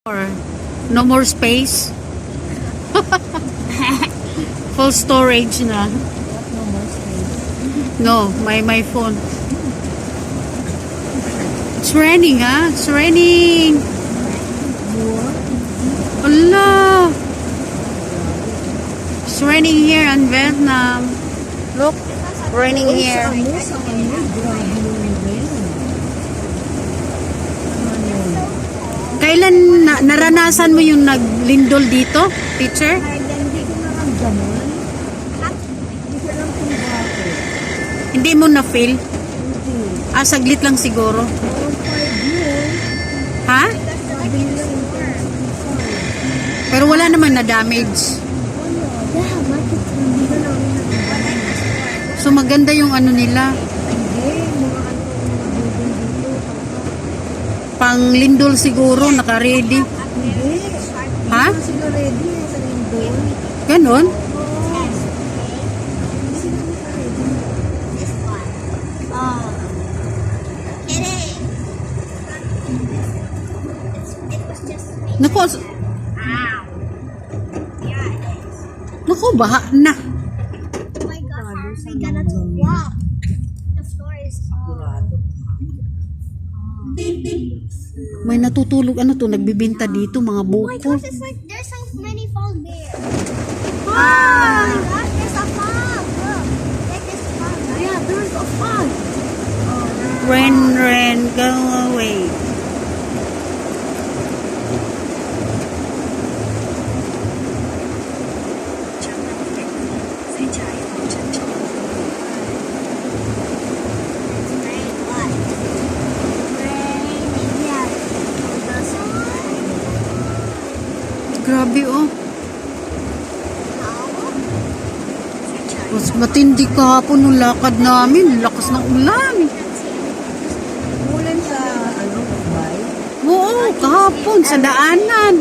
Or no more space. Full storage na. No more space. No, my phone. It's raining, ah. It's raining. Allah. It's raining here in Vietnam. Look, raining here. Kailan naranasan mo yung naglindol dito, teacher? Hindi ko naramdaman. Hindi ko alam kung bakit. Hindi mo na-feel? Hindi. Ah, saglit lang siguro. 5 years. Ha? Sabi nila yung Pero wala naman na-damage. yeah, bakit hindi na namin nakita? So maganda yung ano nila. Hindi, mga building dito. Pang lindol siguro, naka-ready. Hindi. Ha? Hindi sila ready sa lindol. Ganon? Naku, naku, baha na. Oh my God, how are we gonna walk? The floor is all. May natutulog, ano to, nagbibinta dito, mga Oh my buko. gosh, it's like there's so many fog there. Oh my gosh, there's a fog. Look, like this fog. Yeah, there's a fog. Rain, go away. Rain, what? Rain, yeah. The sun. Grabe, oh. How? Mas matindi kahapon nung lakad namin. Lakas ng ulan. Umulan sa, Mumbai. Oo, kahapon, sa daanan.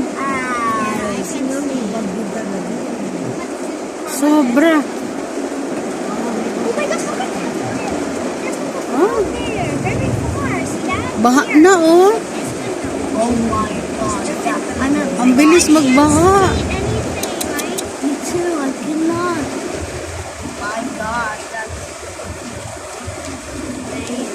Sino may bagyo talaga. Sobra. Oh my gosh, look at that. There's a Oh, fog there. Very far. See that? baha na, oh. Oh my gosh. Ang bilis magbaha. Anything, right? Me too, I cannot. My gosh, that's insane.